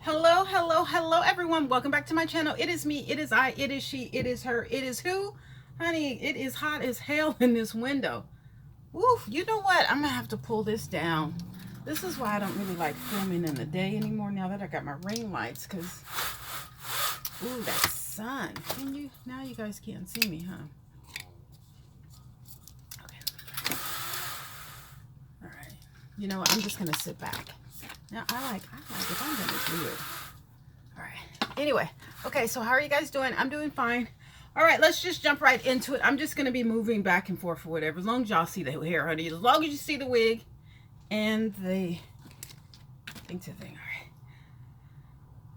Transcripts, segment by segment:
Hello, hello, hello, everyone. Welcome back to my channel. It is me, it is I, it is she, it is her, it is who? Honey, it is hot as hell in this window. Woof, you know what? I'm gonna have to pull this down. This is why I don't really like filming in the day anymore now that I got my ring lights, because, ooh, that sun. Can you, now you guys can't see me, huh? Okay. All right. You know what? I'm just gonna sit back. Now, I like if I'm gonna do it. All right. Anyway, okay, so how are you guys doing? I'm doing fine. All right, let's just jump right into it. I'm just going to be moving back and forth for whatever, as long as y'all see the hair, honey. As long as you see the wig and the thing to thing. All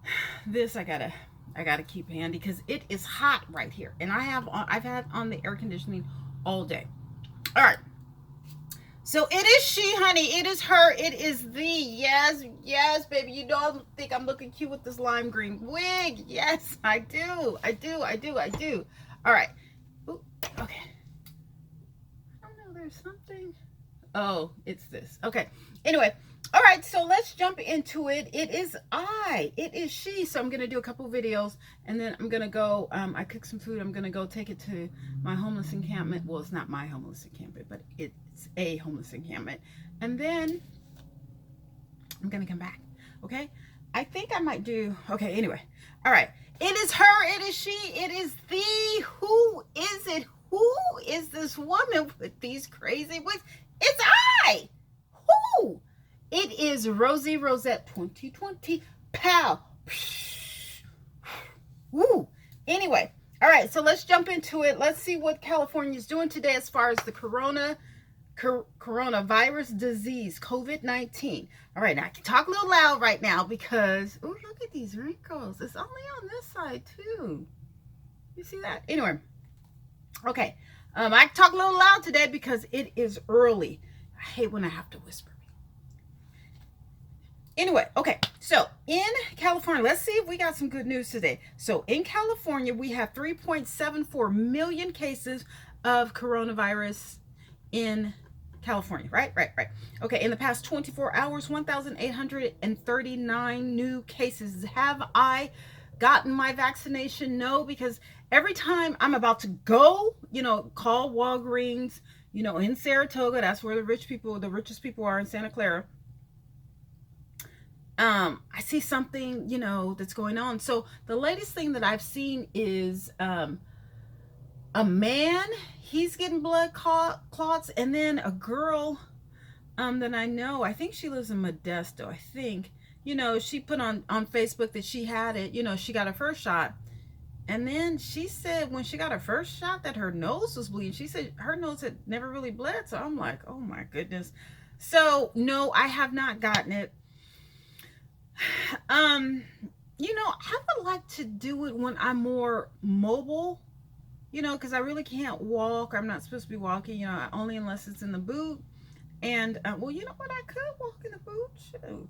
right. This I gotta keep handy because it is hot right here, and I've had on the air conditioning all day. All right. So it is she, honey. It is her. It is the. Yes, yes, baby. You don't think I'm looking cute with this lime green wig. Yes, I do. I do. All right. Ooh, okay. I don't know. There's something. Oh, it's this. Okay. Anyway. All right. So let's jump into it. It is I. It is she. So I'm going to do a couple videos, and then I'm going to go. I cooked some food. I'm going to go take it to my homeless encampment. Well, it's not my homeless encampment, but it's a homeless encampment. And then I'm going to come back. Okay. I think I might do. Okay. Anyway. All right. It is her. It is she. It is the. Who is it? Who is this woman with these crazy wigs? It's I. Who? It is Rosie Rosette 2020. Pow. Woo. Anyway. All right. So let's jump into it. Let's see what California is doing today as far as the coronavirus disease, COVID-19. All right, now I can talk a little loud right now because, oh, look at these wrinkles. It's only on this side too. You see that? Anyway, okay. I can talk a little loud today because it is early. I hate when I have to whisper. Anyway, okay, so in California, let's see if we got some good news today. So in California, we have 3.74 million cases of coronavirus in California, right? Okay, in the past 24 hours, 1,839 new cases. Have I gotten my vaccination? No, because every time I'm about to go, call Walgreens, in Saratoga, that's where the richest people are in Santa Clara. I see something, that's going on. So the latest thing that I've seen is a man, he's getting blood clots, and then a girl that I know, I think she lives in Modesto, I think, she put on Facebook that she had it, she got her first shot, and then she said when she got her first shot that her nose was bleeding. She said her nose had never really bled, so I'm like, oh my goodness. So no, I have not gotten it. I would like to do it when I'm more mobile, because I really can't walk. I'm not supposed to be walking, only unless it's in the boot. And, well, you know what? I could walk in the boot, shoot.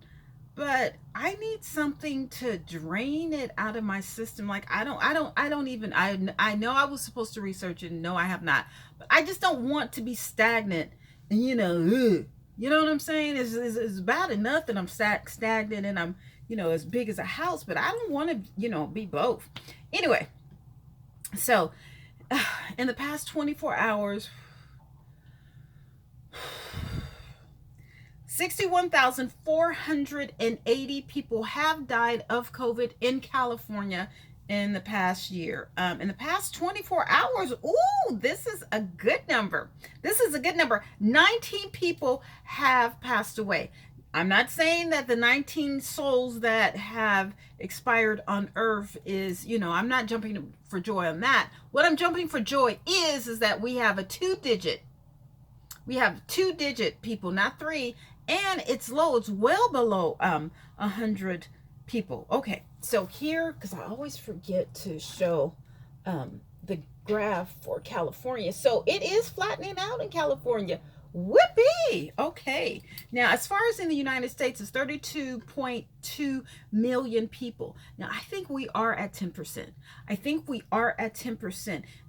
But I need something to drain it out of my system. Like, I know I was supposed to research it. No, I have not. But I just don't want to be stagnant and, you know what I'm saying? It's bad enough that I'm stagnant and I'm, as big as a house, but I don't want to, be both. Anyway, so in the past 24 hours, 61,480 people have died of COVID in California in the past year. In the past 24 hours, ooh, this is a good number. 19 people have passed away. I'm not saying that the 19 souls that have expired on Earth is, I'm not jumping for joy on that. What I'm jumping for joy is that we have two-digit people, not three, and it's low. It's well below 100 people. Okay, so here, because I always forget to show the graph for California. So it is flattening out in California. Whoopee! Okay. Now, as far as in the United States, it's 32.2 million people. Now, I think we are at 10%.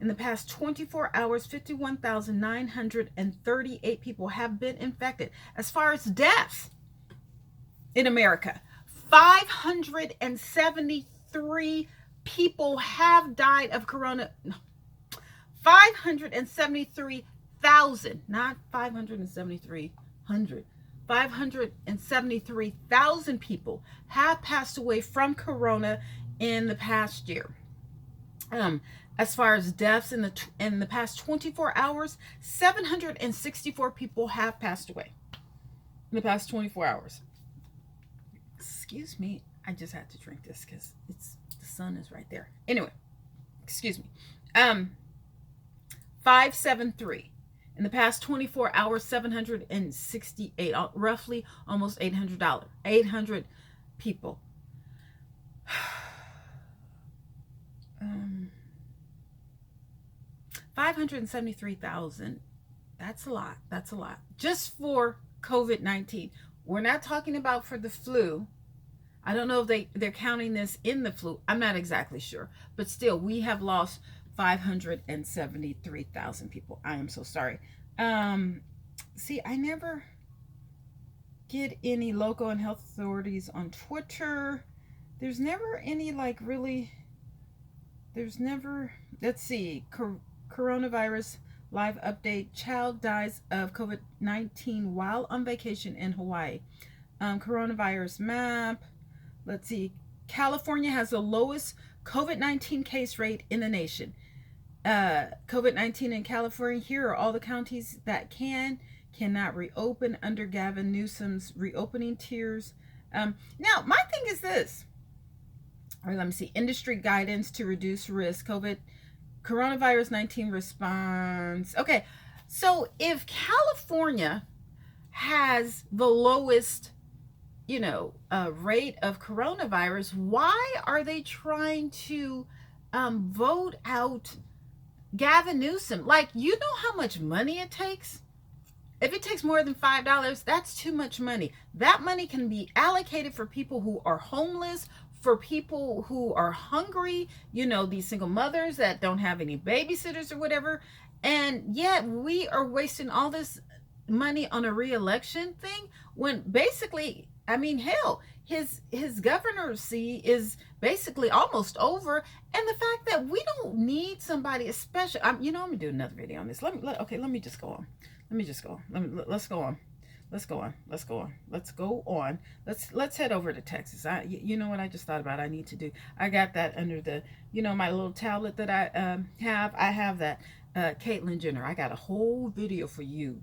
In the past 24 hours, 51,938 people have been infected. As far as deaths in America, 573 people have died of corona. No, 573,000, not 573,000. 573,000 people have passed away from corona in the past year. As far as deaths in the past 24 hours, 764 people have passed away in the past 24 hours. Excuse me, I just had to drink this because the sun is right there. Anyway, excuse me. 573. In the past 24 hours, 768, roughly almost $800. 800 people. 573,000. That's a lot. That's a lot. Just for COVID-19. We're not talking about for the flu. I don't know if they're counting this in the flu. I'm not exactly sure. But still, we have lost 573,000 people. I am so sorry. See, I never get any local and health authorities on Twitter. There's never any there's never, let's see, coronavirus live update. Child dies of COVID-19 while on vacation in Hawaii. Coronavirus map. Let's see. California has the lowest COVID-19 case rate in the nation. COVID-19 in California. Here are all the counties that cannot reopen under Gavin Newsom's reopening tiers. Now, my thing is this. Or let me see. Industry guidance to reduce risk. Coronavirus 19 response. Okay, so if California has the lowest, rate of coronavirus, why are they trying to vote out Gavin Newsom? Like, you know how much money it takes? If it takes more than $5, that's too much money. That money can be allocated for people who are homeless, for people who are hungry, these single mothers that don't have any babysitters or whatever. And yet we are wasting all this money on a re-election thing when basically, I mean, hell, his governorcy is basically almost over. And the fact that we don't need somebody especially, I'm gonna do another video on this. Let me just go on. Let's go on. Let's head over to Texas. You know what I just thought about? I need to do. I got that under the, my little tablet that I have. I have that. Caitlyn Jenner. I got a whole video for you,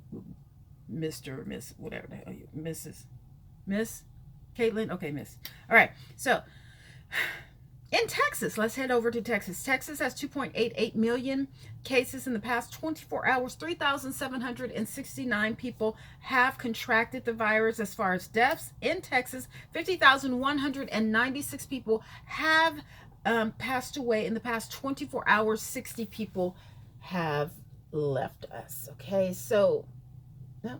Mr. Miss, whatever the hell you, Miss Caitlyn. Okay, Miss. All right. So in Texas, let's head over to Texas. Texas has 2.88 million cases in the past 24 hours. 3,769 people have contracted the virus. As far as deaths in Texas, 50,196 people have passed away in the past 24 hours. 60 people have left us. Okay, so no.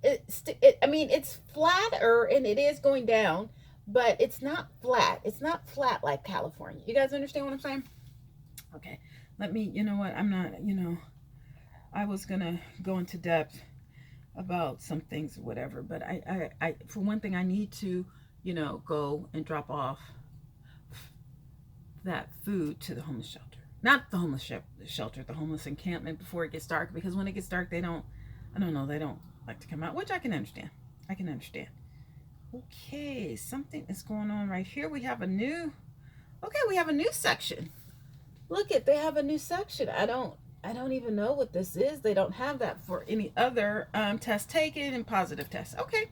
It's flatter and it is going down, but it's not flat. It's not flat like California. You guys understand what I'm saying? Okay. Let me, I'm not, I was going to go into depth about some things or whatever, but I, for one thing, I need to, go and drop off that food to the homeless shelter. Not the homeless shelter, the homeless encampment before it gets dark, because when it gets dark, they don't like to come out, which I can understand. Okay, something is going on right here. We have a new section. Look they have a new section. I don't even know what this is. They don't have that for any other test taken and positive tests. Okay.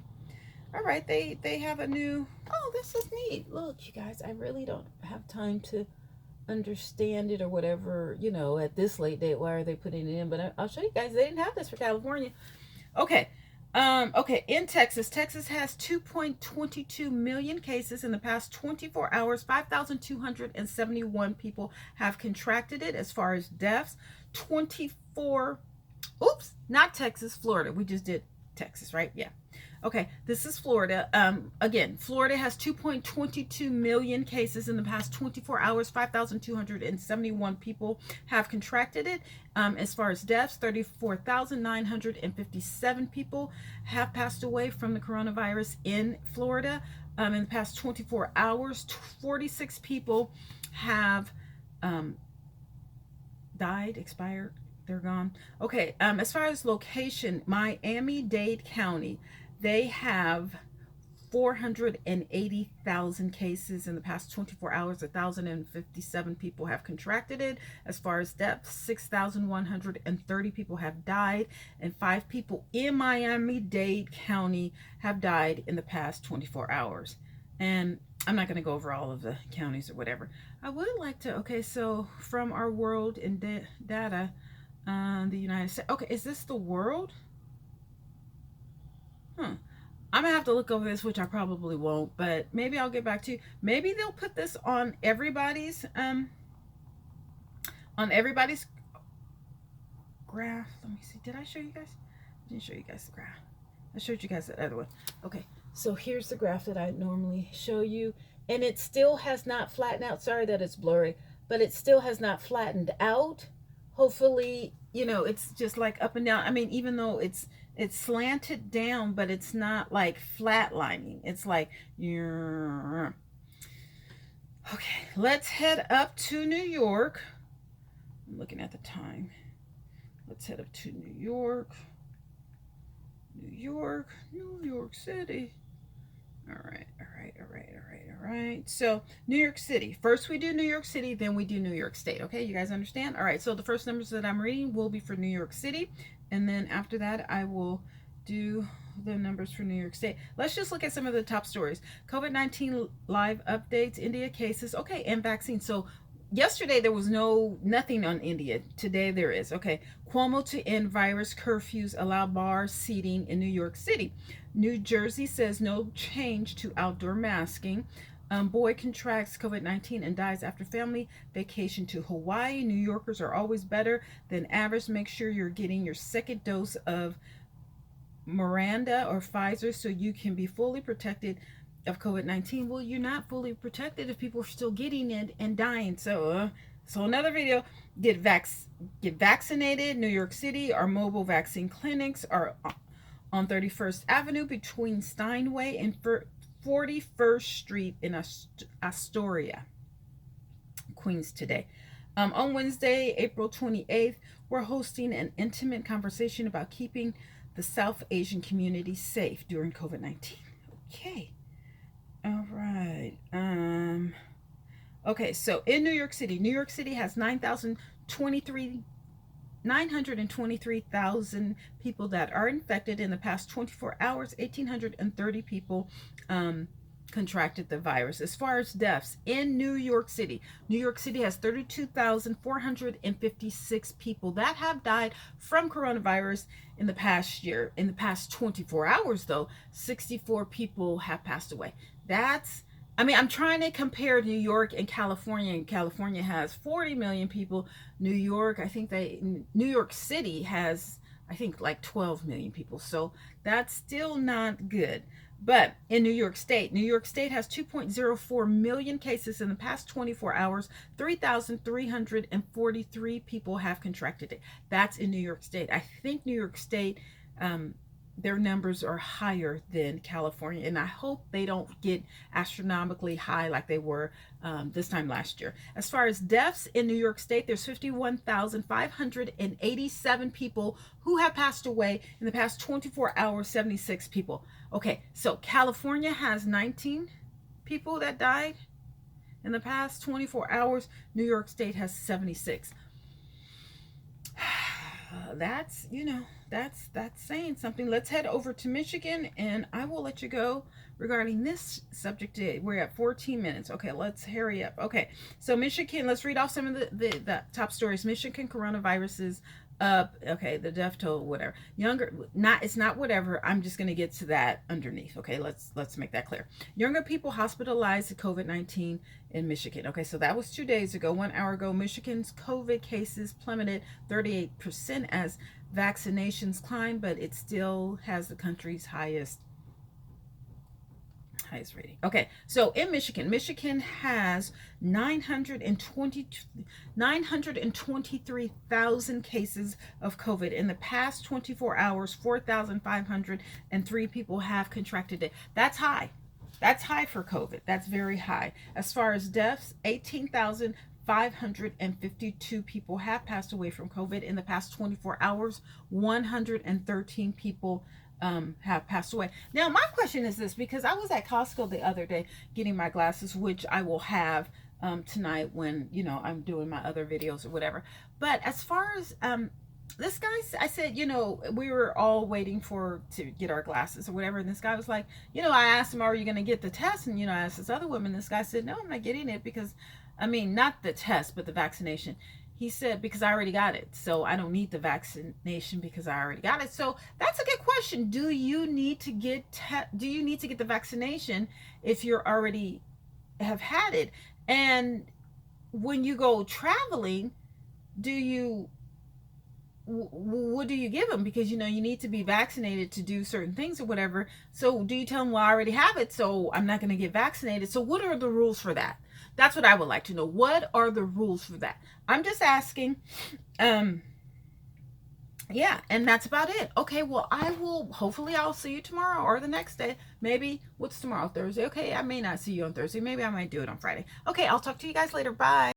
All right, they have a new, this is neat. Look, you guys, I really don't have time to understand it or whatever, at this late date. Why are they putting it in? But I'll show you guys. They didn't have this for California. Okay. In Texas has 2.22 million cases in the past 24 hours. 5,271 people have contracted it. As far as deaths, not Texas, Florida. We just did Texas, right? Yeah. Okay, this is Florida. Again, Florida has 2.22 million cases in the past 24 hours. 5,271 people have contracted it. As far as deaths, 34,957 people have passed away from the coronavirus in Florida. In the past 24 hours, 46 people have died, expired, they're gone. Okay, as far as location, Miami-Dade County, they have 480,000 cases in the past 24 hours. 1,057 people have contracted it. As far as deaths, 6,130 people have died, and 5 people in Miami-Dade County have died in the past 24 hours. And I'm not going to go over all of the counties or whatever. I would like to, okay, so from our world in data, the United States. Okay, is this the world? I'm gonna have to look over this, which I probably won't, but maybe I'll get back to you. Maybe they'll put this on everybody's graph. Let me see. Did I show you guys? I didn't show you guys the graph. I showed you guys the other one. Okay, so here's the graph that I normally show you, and it still has not flattened out. Sorry that it's blurry, but it still has not flattened out. Hopefully, it's just like up and down. I mean, even though it's slanted down, but it's not like flatlining. It's like, okay, let's head up to New York. I'm looking at the time. Let's head up to New York. New York City. All right. So New York City. First we do New York City, then we do New York State. Okay, you guys understand? All right, so the first numbers that I'm reading will be for New York City, and then after that I will do the numbers for New York State. Let's just look at some of the top stories. COVID-19 live updates, India cases, okay, and vaccines. So yesterday there was nothing on India. Today there is. Okay, Cuomo to end virus curfews, allow bar seating in New York City. New Jersey says no change to outdoor masking. Boy contracts COVID-19 and dies after family vacation to Hawaii. New Yorkers are always better than average. Make sure you're getting your second dose of Miranda or Pfizer so you can be fully protected of COVID-19. Well, you're not fully protected if people are still getting it and dying. So another video. Get vaccinated. New York City, our mobile vaccine clinics are on 31st Avenue between Steinway and 41st Street in Astoria, Queens today. On Wednesday, April 28th, we're hosting an intimate conversation about keeping the South Asian community safe during COVID-19. Okay. All right. Okay, so in New York City has 923,000 people that are infected. In the past 24 hours, 1,830 people contracted the virus. As far as deaths in New York City has 32,456 people that have died from coronavirus in the past year. In the past 24 hours, though, 64 people have passed away. I'm trying to compare New York and California, and California has 40 million people. New York City has, I think, like 12 million people. So that's still not good. But in New York State has 2.04 million cases in the past 24 hours. 3,343 people have contracted it. That's in New York State. I think New York State, their numbers are higher than California, and I hope they don't get astronomically high like they were this time last year. As far as deaths in New York State, there's 51,587 people who have passed away in the past 24 hours. 76 people. Okay, so California has 19 people that died in the past 24 hours. New York State has 76. That's saying something. Let's head over to Michigan, and I will let you go regarding this subject. We're at 14 minutes. Okay, let's hurry up. Okay, so Michigan, let's read off some of the top stories. Michigan coronaviruses up. Okay, the death toll, whatever. It's not whatever. I'm just going to get to that underneath. Okay, let's make that clear. Younger people hospitalized with COVID-19 in Michigan. Okay, so that was 2 days ago. 1 hour ago, Michigan's COVID cases plummeted 38% as vaccinations climb, but it still has the country's highest highest rating. Okay, so in Michigan has 923,000 cases of COVID. In the past 24 hours, 4,503 people have contracted it. That's high. That's high for COVID. That's very high. As far as deaths, 18,552 people have passed away from COVID. In the past 24 hours, 113 people have passed away. Now, my question is this, because I was at Costco the other day getting my glasses, which I will have tonight when, you know, I'm doing my other videos or whatever. But as far as this guy, I said, you know, we were all waiting to get our glasses or whatever. And this guy was like, you know, I asked him, are you going to get the test? And, you know, I asked this other woman, this guy said, no, I'm not getting it because, I mean, not the test, but the vaccination. He said, because I already got it. So I don't need the vaccination because I already got it. So that's a good question. Do you need to get the vaccination if you're already have had it? And when you go traveling, what do you give them? Because, you know, you need to be vaccinated to do certain things or whatever. So do you tell them, well, I already have it, so I'm not going to get vaccinated? So what are the rules for that? That's what I would like to know. What are the rules for that? I'm just asking. Yeah, and that's about it. Okay, well, hopefully I'll see you tomorrow or the next day. Maybe, what's tomorrow? Thursday? Okay, I may not see you on Thursday. Maybe I might do it on Friday. Okay, I'll talk to you guys later. Bye.